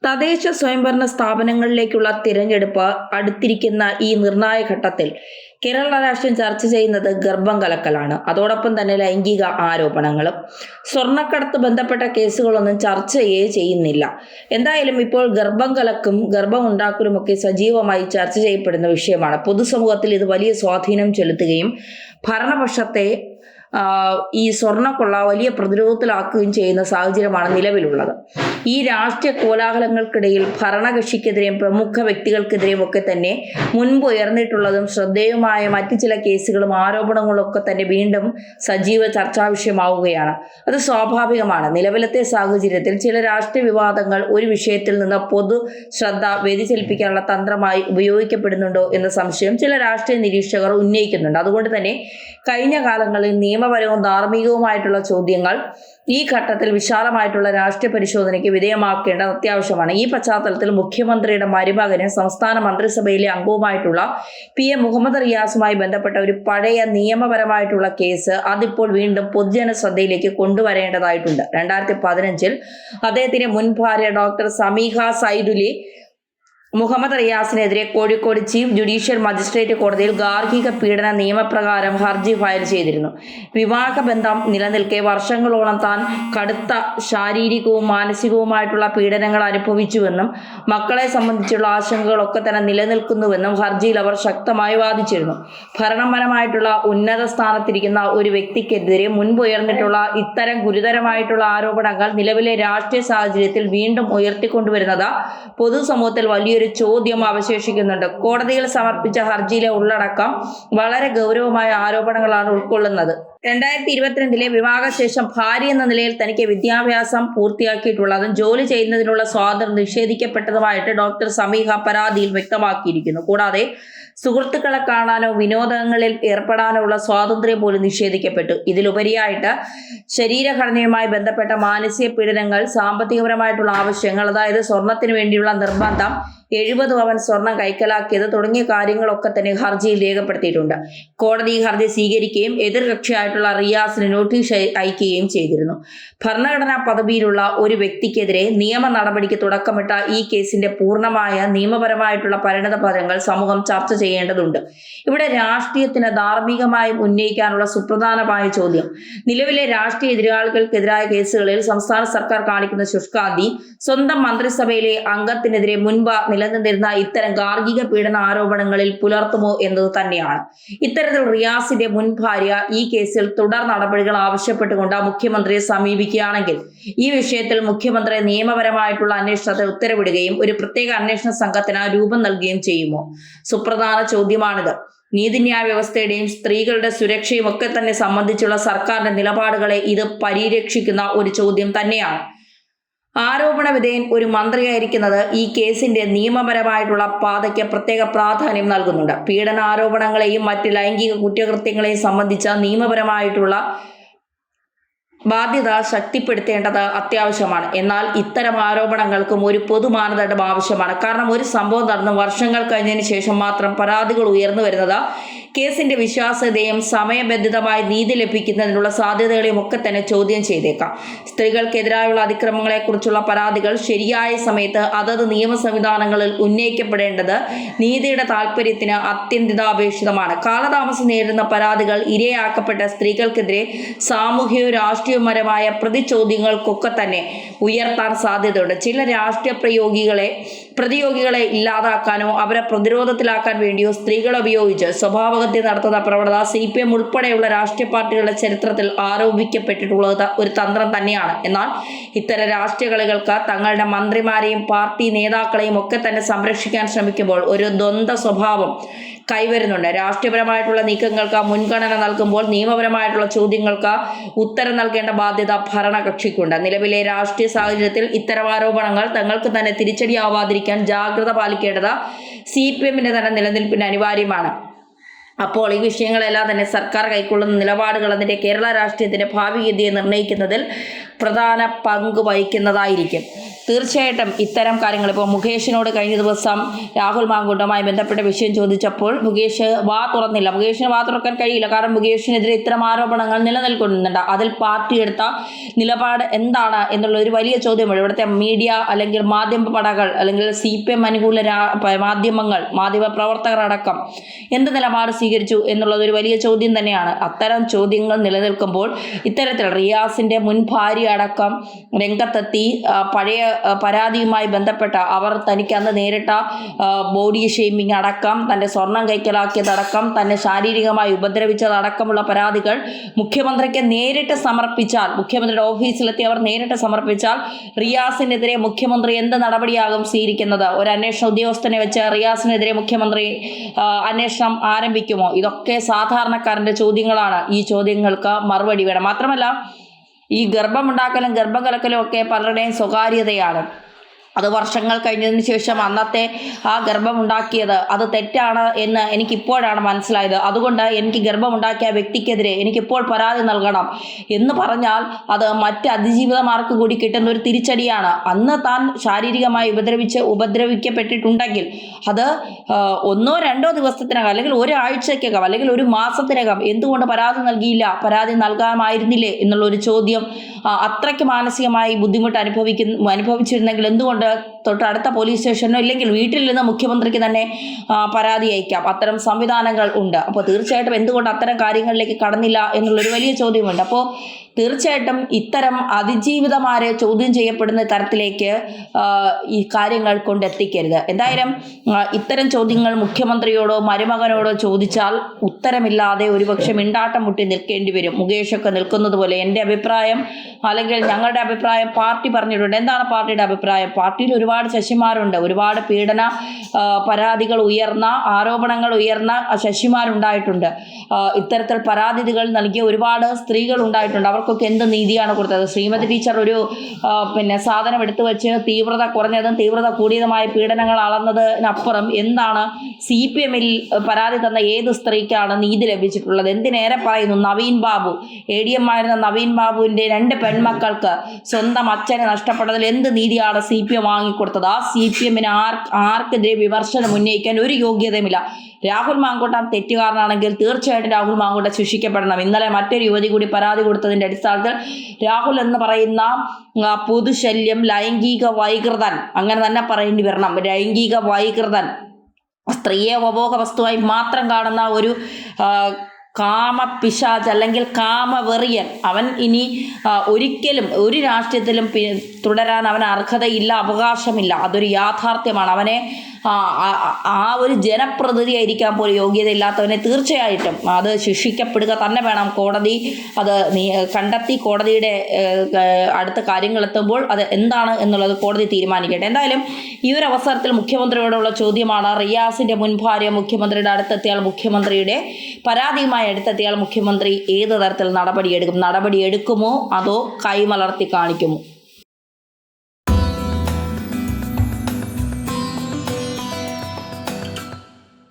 തദ്ദേശ സ്വയംഭരണ സ്ഥാപനങ്ങളിലേക്കുള്ള തിരഞ്ഞെടുപ്പ് അടുത്തിരിക്കുന്ന ഈ നിർണായക ഘട്ടത്തിൽ കേരള രാഷ്ട്രീയം ചർച്ച ചെയ്യുന്നത് ഗർഭം കലക്കലാണ്. അതോടൊപ്പം തന്നെ ലൈംഗിക ആരോപണങ്ങളും. സ്വർണ്ണക്കടത്ത് ബന്ധപ്പെട്ട കേസുകളൊന്നും ചർച്ചയേ ചെയ്യുന്നില്ല. എന്തായാലും ഇപ്പോൾ ഗർഭം കലക്കും ഗർഭം ഉണ്ടാക്കലുമൊക്കെ സജീവമായി ചർച്ച ചെയ്യപ്പെടുന്ന വിഷയമാണ്. പൊതുസമൂഹത്തിൽ ഇത് വലിയ സ്വാധീനം ചെലുത്തുകയും ഭരണപക്ഷത്തെ ഈ സ്വർണ്ണക്കൊള്ള വലിയ പ്രതിരോധത്തിലാക്കുകയും ചെയ്യുന്ന സാഹചര്യമാണ് നിലവിലുള്ളത്. ഈ രാഷ്ട്രീയ കോലാഹലങ്ങൾക്കിടയിൽ ഭരണകക്ഷിക്കെതിരെയും പ്രമുഖ വ്യക്തികൾക്കെതിരെയും ഒക്കെ തന്നെ മുൻപ് ഉയർന്നിട്ടുള്ളതും ശ്രദ്ധേയമായ മറ്റു ചില കേസുകളും ആരോപണങ്ങളും ഒക്കെ തന്നെ വീണ്ടും സജീവ ചർച്ചാ വിഷയമാവുകയാണ്. അത് സ്വാഭാവികമാണ്. നിലവിലത്തെ സാഹചര്യത്തിൽ ചില രാഷ്ട്രീയ വിവാദങ്ങൾ ഒരു വിഷയത്തിൽ നിന്ന് പൊതു ശ്രദ്ധ വ്യതിചലിപ്പിക്കാനുള്ള തന്ത്രമായി ഉപയോഗിക്കപ്പെടുന്നുണ്ടോ എന്ന സംശയം ചില രാഷ്ട്രീയ നിരീക്ഷകർ ഉന്നയിക്കുന്നുണ്ട്. അതുകൊണ്ട് തന്നെ കഴിഞ്ഞ കാലങ്ങളിൽ നിയമപരവും ധാർമ്മികവുമായിട്ടുള്ള ചോദ്യങ്ങൾ ഈ ഘട്ടത്തിൽ വിശാലമായിട്ടുള്ള രാഷ്ട്രീയ പരിശോധനയ്ക്ക് വിധേയമാക്കേണ്ടത് അത്യാവശ്യമാണ്. ഈ പശ്ചാത്തലത്തിൽ മുഖ്യമന്ത്രിയുടെ മരുമകന് സംസ്ഥാന മന്ത്രിസഭയിലെ അംഗവുമായിട്ടുള്ള PM മുഹമ്മദ് റിയാസുമായി ബന്ധപ്പെട്ട ഒരു പഴയ നിയമപരമായിട്ടുള്ള കേസ് അതിപ്പോൾ വീണ്ടും പൊതുജന ശ്രദ്ധയിലേക്ക് കൊണ്ടുവരേണ്ടതായിട്ടുണ്ട്. 2015 അദ്ദേഹത്തിന്റെ മുൻ ഭാര്യ ഡോക്ടർ സമീഹ സൈദുലി മുഹമ്മദ് റിയാസിനെതിരെ കോഴിക്കോട് ചീഫ് ജുഡീഷ്യൽ മജിസ്ട്രേറ്റ് കോടതിയിൽ ഗാർഹിക പീഡന നിയമപ്രകാരം ഹർജി ഫയൽ ചെയ്തിരുന്നു. വിവാഹബന്ധം നിലനിൽക്കെ വർഷങ്ങളോളം താൻ കടുത്ത ശാരീരികവും മാനസികവുമായിട്ടുള്ള പീഡനങ്ങൾ അനുഭവിച്ചുവെന്നും മക്കളെ സംബന്ധിച്ചുള്ള ആശങ്കകളൊക്കെ തന്നെ നിലനിൽക്കുന്നുവെന്നും ഹർജിയിൽ അവർ ശക്തമായി വാദിച്ചിരുന്നു. ഭരണപരമായിട്ടുള്ള ഉന്നത സ്ഥാനത്തിരിക്കുന്ന ഒരു വ്യക്തിക്കെതിരെ മുൻപ് ഉയർന്നിട്ടുള്ള ഇത്തരം ഗുരുതരമായിട്ടുള്ള ആരോപണങ്ങൾ നിലവിലെ രാഷ്ട്രീയ സാഹചര്യത്തിൽ വീണ്ടും ഉയർത്തിക്കൊണ്ടുവരുന്നത് പൊതുസമൂഹത്തിൽ വലിയൊരു ചോദ്യം അവശേഷിക്കുന്നുണ്ട്. കോടതിയിൽ സമർപ്പിച്ച ഹർജിയിലെ ഉള്ളടക്കം വളരെ ഗൗരവമായ ആരോപണങ്ങളാണ് ഉൾക്കൊള്ളുന്നത്. 2022 വിവാഹശേഷം ഭാര്യ എന്ന നിലയിൽ തനിക്ക് വിദ്യാഭ്യാസം പൂർത്തിയാക്കിയിട്ടുള്ളതും ജോലി ചെയ്യുന്നതിനുള്ള സ്വാതന്ത്ര്യം നിഷേധിക്കപ്പെട്ടതുമായിട്ട് ഡോക്ടർ സമീഹ പരാതിയിൽ വ്യക്തമാക്കിയിരിക്കുന്നു. കൂടാതെ സുഹൃത്തുക്കളെ കാണാനോ വിനോദങ്ങളിൽ ഏർപ്പെടാനോ ഉള്ള സ്വാതന്ത്ര്യം പോലും നിഷേധിക്കപ്പെട്ടു. ഇതിലുപരിയായിട്ട് ശരീരഘടനയുമായി ബന്ധപ്പെട്ട മാനസിക പീഡനങ്ങൾ, സാമ്പത്തികപരമായിട്ടുള്ള ആവശ്യങ്ങൾ, അതായത് സ്വർണത്തിന് വേണ്ടിയുള്ള നിർബന്ധം, 70 പവൻ സ്വർണം കൈക്കലാക്കിയത് തുടങ്ങിയ കാര്യങ്ങളൊക്കെ തന്നെ ഹർജിയിൽ രേഖപ്പെടുത്തിയിട്ടുണ്ട്. കോടതി ഈ ഹർജി സ്വീകരിക്കുകയും എതിർകക്ഷിയായിട്ടുള്ള റിയാസിന് നോട്ടീസ് അയക്കുകയും ചെയ്തിരുന്നു. ഭരണഘടനാ പദവിയിലുള്ള ഒരു വ്യക്തിക്കെതിരെ നിയമ നടപടിക്ക് തുടക്കമിട്ട ഈ കേസിന്റെ പൂർണ്ണമായ നിയമപരമായിട്ടുള്ള പരിണതഫലങ്ങൾ സമൂഹം ചർച്ച ചെയ്യേണ്ടതുണ്ട്. ഇവിടെ രാഷ്ട്രീയത്തിന് ധാർമ്മികമായും ഉന്നയിക്കാനുള്ള സുപ്രധാനമായ ചോദ്യം, നിലവിലെ രാഷ്ട്രീയ എതിരാളികൾക്കെതിരായ കേസുകളിൽ സംസ്ഥാന സർക്കാർ കാണിക്കുന്ന ശുഷ്കാന്തി സ്വന്തം മന്ത്രിസഭയിലെ അംഗത്തിനെതിരെ മുൻപ് നിലനിന്നിരുന്ന ഇത്തരം ഗാർഹിക പീഡന ആരോപണങ്ങളിൽ പുലർത്തുമോ എന്നത് തന്നെയാണ്. ഇത്തരത്തിൽ റിയാസിന്റെ മുൻ ഭാര്യ ഈ കേസിൽ തുടർ നടപടികൾ ആവശ്യപ്പെട്ടുകൊണ്ട് മുഖ്യമന്ത്രിയെ സമീപിക്കുകയാണെങ്കിൽ ഈ വിഷയത്തിൽ മുഖ്യമന്ത്രി നിയമപരമായിട്ടുള്ള അന്വേഷണത്തിന് ഉത്തരവിടുകയും ഒരു പ്രത്യേക അന്വേഷണ സംഘത്തിന് രൂപം നൽകുകയും ചെയ്യുമോ? സുപ്രധാന ചോദ്യമാണിത്. നീതിന്യായ വ്യവസ്ഥയുടെയും സ്ത്രീകളുടെ സുരക്ഷയും ഒക്കെ തന്നെ സംബന്ധിച്ചുള്ള സർക്കാരിന്റെ നിലപാടുകളെ ഇത് പരിരക്ഷിക്കുന്ന ഒരു ചോദ്യം തന്നെയാണ്. ആരോപണ വിധേയൻ ഒരു മന്ത്രിയായിരിക്കുന്നത് ഈ കേസിന്റെ നിയമപരമായിട്ടുള്ള പാതയ്ക്ക് പ്രത്യേക പ്രാധാന്യം നൽകുന്നുണ്ട്. പീഡന ആരോപണങ്ങളെയും മറ്റ് ലൈംഗിക കുറ്റകൃത്യങ്ങളെയും സംബന്ധിച്ച നിയമപരമായിട്ടുള്ള ബാധ്യത ശക്തിപ്പെടുത്തേണ്ടത് അത്യാവശ്യമാണ്. എന്നാൽ ഇത്തരം ആരോപണങ്ങൾക്കും ഒരു പൊതു മാനദണ്ഡം ആവശ്യമാണ്. കാരണം ഒരു സംഭവം നടന്ന് വർഷങ്ങൾ കഴിഞ്ഞതിന് ശേഷം മാത്രം പരാതികൾ ഉയർന്നു വരുന്നത് കേസിന്റെ വിശ്വാസ്യതയും സമയബന്ധിതമായി നീതി ലഭിക്കുന്നതിനുള്ള സാധ്യതകളെയും ഒക്കെ തന്നെ ചോദ്യം ചെയ്തേക്കാം. സ്ത്രീകൾക്കെതിരായുള്ള അതിക്രമങ്ങളെക്കുറിച്ചുള്ള പരാതികൾ ശരിയായ സമയത്ത് അതത് നിയമ സംവിധാനങ്ങളിൽ ഉന്നയിക്കപ്പെടേണ്ടത് നീതിയുടെ താല്പര്യത്തിന് അത്യന്താപേക്ഷിതമാണ്. കാലതാമസം നേരിടുന്ന പരാതികൾ ഇരയാക്കപ്പെട്ട സ്ത്രീകൾക്കെതിരെ സാമൂഹികവും രാഷ്ട്രീയപരമായ പ്രതിചോദ്യങ്ങൾക്കൊക്കെ തന്നെ ഉയർത്താൻ സാധ്യതയുണ്ട്. ചില രാഷ്ട്രീയ പ്രതിയോഗികളെ ഇല്ലാതാക്കാനോ അവരെ പ്രതിരോധത്തിലാക്കാൻ വേണ്ടിയോ സ്ത്രീകളെ ഉപയോഗിച്ച് സ്വഭാവഹത്യ നടത്തുന്ന പ്രവണത CPM ഉൾപ്പെടെയുള്ള രാഷ്ട്രീയ പാർട്ടികളുടെ ചരിത്രത്തിൽ ആരോപിക്കപ്പെട്ടിട്ടുള്ളത് ഒരു തന്ത്രം തന്നെയാണ്. എന്നാൽ ഇത്തരം രാഷ്ട്രീയ കളികൾക്ക് തങ്ങളുടെ മന്ത്രിമാരെയും പാർട്ടി നേതാക്കളെയും ഒക്കെ തന്നെ സംരക്ഷിക്കാൻ ശ്രമിക്കുമ്പോൾ ഒരു ദ്വന്ദ്വ സ്വഭാവം കൈവരുന്നുണ്ട്. രാഷ്ട്രീയപരമായിട്ടുള്ള നീക്കങ്ങൾക്ക് മുൻഗണന നൽകുമ്പോൾ നിയമപരമായിട്ടുള്ള ചോദ്യങ്ങൾക്ക് ഉത്തരം നൽകേണ്ട ബാധ്യത ഭരണകക്ഷിക്കുണ്ട്. നിലവിലെ രാഷ്ട്രീയ സാഹചര്യത്തിൽ ഇത്തരം ആരോപണങ്ങൾ തങ്ങൾക്ക് തന്നെ തിരിച്ചടിയാവാതിരിക്കാൻ ജാഗ്രത പാലിക്കേണ്ടത് CPMന്റെ തന്നെ നിലനിൽപ്പിന് അനിവാര്യമാണ്. അപ്പോൾ ഈ വിഷയങ്ങളെല്ലാം തന്നെ സർക്കാർ കൈക്കൊള്ളുന്ന നിലപാടുകൾ അതിൻ്റെ കേരള രാഷ്ട്രീയത്തിൻ്റെ ഭാവി ഗതിയെ നിർണ്ണയിക്കുന്നതിൽ പ്രധാന പങ്ക് വഹിക്കുന്നതായിരിക്കും. തീർച്ചയായിട്ടും ഇത്തരം കാര്യങ്ങൾ ഇപ്പോൾ മുകേഷിനോട് കഴിഞ്ഞ ദിവസം രാഹുൽ മാങ്കൂട്ടവുമായി ബന്ധപ്പെട്ട വിഷയം ചോദിച്ചപ്പോൾ മുകേഷ് വാ തുറന്നില്ല. മുകേഷിന് വാ തുറക്കാൻ കഴിയില്ല. കാരണം മുകേഷിനെതിരെ ഇത്തരം ആരോപണങ്ങൾ നിലനിൽക്കുന്നുണ്ട്. അതിൽ പാർട്ടി എടുത്ത നിലപാട് എന്താണ് എന്നുള്ള ഒരു വലിയ ചോദ്യമാണ്. ഇവിടുത്തെ മീഡിയ അല്ലെങ്കിൽ മാധ്യമ പടകൾ അല്ലെങ്കിൽ CPM അനുകൂല മാധ്യമങ്ങൾ, മാധ്യമ പ്രവർത്തകർ അടക്കം എന്ത് നിലപാട് സ്വീകരിച്ചു എന്നുള്ളത് ഒരു വലിയ ചോദ്യം തന്നെയാണ്. അത്തരം ചോദ്യങ്ങൾ നിലനിൽക്കുമ്പോൾ ഇത്തരത്തിൽ റിയാസിന്റെ മുൻ ഭാര്യ അടക്കം രംഗത്തെത്തി പഴയ പരാതിയുമായി ബന്ധപ്പെട്ട അവർ തനിക്ക് അന്ന് നേരിട്ട ബോഡി ഷെയ്മിങ് അടക്കം, തൻ്റെ സ്വർണം കൈക്കലാക്കിയതടക്കം, തന്നെ ശാരീരികമായി ഉപദ്രവിച്ചതടക്കമുള്ള പരാതികൾ മുഖ്യമന്ത്രിക്ക് നേരിട്ട് സമർപ്പിച്ചാൽ, മുഖ്യമന്ത്രിയുടെ ഓഫീസിലെത്തി അവർ നേരിട്ട് സമർപ്പിച്ചാൽ റിയാസിനെതിരെ മുഖ്യമന്ത്രി എന്ത് നടപടിയാകും സ്വീകരിക്കുന്നത്? ഒരു അന്വേഷണ ഉദ്യോഗസ്ഥനെ വെച്ച് റിയാസിനെതിരെ മുഖ്യമന്ത്രി അന്വേഷണം ആരംഭിക്കുമോ? ഇതൊക്കെ സാധാരണക്കാരൻ്റെ ചോദ്യങ്ങളാണ്. ഈ ചോദ്യങ്ങൾക്ക് മറുപടി വേണം. മാത്രമല്ല, ഈ ഗർഭമുണ്ടാക്കലും ഗർഭം കലക്കലും ഒക്കെ പലരുടെയും സ്വകാര്യതയാണ്. അത് വർഷങ്ങൾ കഴിഞ്ഞതിന് ശേഷം അന്നത്തെ ആ ഗർഭമുണ്ടാക്കിയത് അത് തെറ്റാണ് എന്ന് എനിക്കിപ്പോഴാണ് മനസ്സിലായത്. അതുകൊണ്ട് എനിക്ക് ഗർഭമുണ്ടാക്കിയ വ്യക്തിക്കെതിരെ എനിക്കിപ്പോൾ പരാതി നൽകണം എന്ന് പറഞ്ഞാൽ അത് മറ്റ് അതിജീവിതമാർക്ക് കൂടി കിട്ടുന്ന ഒരു തിരിച്ചടിയാണ്. അന്ന് താൻ ശാരീരികമായി ഉപദ്രവിക്കപ്പെട്ടിട്ടുണ്ടെങ്കിൽ അത് 1-2 ദിവസത്തിനകം അല്ലെങ്കിൽ ഒരാഴ്ചക്കകം അല്ലെങ്കിൽ ഒരു മാസത്തിനകം എന്തുകൊണ്ട് പരാതി നൽകിയില്ല, പരാതി നൽകാമായിരുന്നില്ലേ എന്നുള്ളൊരു ചോദ്യം, അത്രയ്ക്ക് മാനസികമായി ബുദ്ധിമുട്ട് അനുഭവിച്ചിരുന്നെങ്കിൽ എന്തുകൊണ്ട് തൊട്ടടുത്ത പോലീസ് സ്റ്റേഷനോ ഇല്ലെങ്കിൽ വീട്ടിൽ നിന്ന് മുഖ്യമന്ത്രിക്ക് തന്നെ പരാതി അയക്കാം. അത്തരം സംവിധാനങ്ങൾ ഉണ്ട്. അപ്പോൾ തീർച്ചയായിട്ടും എന്തുകൊണ്ട് അത്തരം കാര്യങ്ങളിലേക്ക് കടന്നില്ല എന്നുള്ളൊരു വലിയ ചോദ്യമുണ്ട്. അപ്പോൾ തീർച്ചയായിട്ടും ഇത്തരം അതിജീവിതമാരെ ചോദ്യം ചെയ്യപ്പെടുന്ന തരത്തിലേക്ക് ഈ കാര്യങ്ങൾ കൊണ്ടെത്തിക്കരുത്. എന്തായാലും ഇത്തരം ചോദ്യങ്ങൾ മുഖ്യമന്ത്രിയോടോ മരുമകനോടോ ചോദിച്ചാൽ ഉത്തരമില്ലാതെ ഒരുപക്ഷെ മിണ്ടാട്ടം മുട്ടി നിൽക്കേണ്ടി വരും. മുകേഷൊക്കെ നിൽക്കുന്നത് പോലെ എൻ്റെ അഭിപ്രായം അല്ലെങ്കിൽ ഞങ്ങളുടെ അഭിപ്രായം പാർട്ടി പറഞ്ഞിട്ടുണ്ട്. എന്താണ് പാർട്ടിയുടെ അഭിപ്രായം? പാർട്ടിയിൽ ഒരുപാട് ശശിമാരുണ്ട്. ഒരുപാട് പീഡന പരാതികൾ ഉയർന്ന, ആരോപണങ്ങൾ ഉയർന്ന ശശിമാരുണ്ടായിട്ടുണ്ട്. ഇത്തരത്തിൽ പരാതികൾ നൽകിയ ഒരുപാട് സ്ത്രീകൾ ഉണ്ടായിട്ടുണ്ട്. അവർക്കൊക്കെ എന്ത് നീതിയാണ് കൊടുത്തത്? ശ്രീമതി ടീച്ചർ ഒരു സാധനം എടുത്തു വെച്ച് തീവ്രത കുറഞ്ഞതും തീവ്രത കൂടിയതുമായ പീഡനങ്ങൾ അളന്നതിനപ്പുറം എന്താണ് CPM-ൽ പരാതി തന്ന ഏത് സ്ത്രീക്കാണ് നീതി ലഭിച്ചിട്ടുള്ളത്? എന്തിനേറെ പറയുന്നു, നവീൻ ബാബു, ADM ആയിരുന്ന നവീൻ ബാബുവിൻ്റെ 2 പെൺമക്കൾക്ക് സ്വന്തം അച്ഛനെ നഷ്ടപ്പെട്ടതിൽ എന്ത് നീതിയാണ് CPM വാങ്ങിക്കൊടുത്തത്? ആ CPM-ന് ആർക്കെതിരെ വിമർശനം ഉന്നയിക്കാൻ ഒരു യോഗ്യതയുമില്ല. രാഹുൽ മാങ്കൂട്ടം തെറ്റുകാരനാണെങ്കിൽ തീർച്ചയായിട്ടും രാഹുൽ മാങ്കൂട്ടം ശിക്ഷിക്കപ്പെടണം. ഇന്നലെ മറ്റൊരു യുവതി കൂടി പരാതി കൊടുത്തതിൻ്റെ അടിസ്ഥാനത്തിൽ രാഹുൽ എന്ന് പറയുന്ന പൊതുശല്യം, ലൈംഗിക വൈകൃതൻ, അങ്ങനെ തന്നെ പറയേണ്ടി വരണം, ലൈംഗിക വൈകൃതൻ, സ്ത്രീയെ ഉപഭോഗ വസ്തുവായി മാത്രം കാണുന്ന ഒരു കാമപിശാച് അല്ലെങ്കിൽ കാമവെറിയൻ, അവൻ ഇനി ഒരിക്കലും ഒരു രാഷ്ട്രീയത്തിലും തുടരാൻ അവന് അർഹതയില്ല, അവകാശമില്ല. അതൊരു യാഥാർത്ഥ്യമാണ്. അവനെ ആ ഒരു ജനപ്രതിനിധിയായിരിക്കാൻ പോലും യോഗ്യതയില്ലാത്തവനെ തീർച്ചയായിട്ടും അത് ശിക്ഷിക്കപ്പെടുക തന്നെ വേണം. കോടതി അത് കണ്ടെത്തി കോടതിയുടെ അടുത്ത കാര്യങ്ങൾ എത്തുമ്പോൾ അത് എന്താണ് എന്നുള്ളത് കോടതി തീരുമാനിക്കട്ടെ. എന്തായാലും ഈ ഒരു അവസരത്തിൽ മുഖ്യമന്ത്രിയോടുള്ള ചോദ്യമാണ്, റിയാസിൻ്റെ മുൻ ഭാര്യ മുഖ്യമന്ത്രിയുടെ അടുത്തെത്തിയാൽ, മുഖ്യമന്ത്രിയുടെ പരാതിയുമായി അടുത്തെത്തിയാൽ മുഖ്യമന്ത്രി ഏത് തരത്തിൽ നടപടിയെടുക്കും? നടപടിയെടുക്കുമോ അതോ കൈമലർത്തി കാണിക്കുമോ?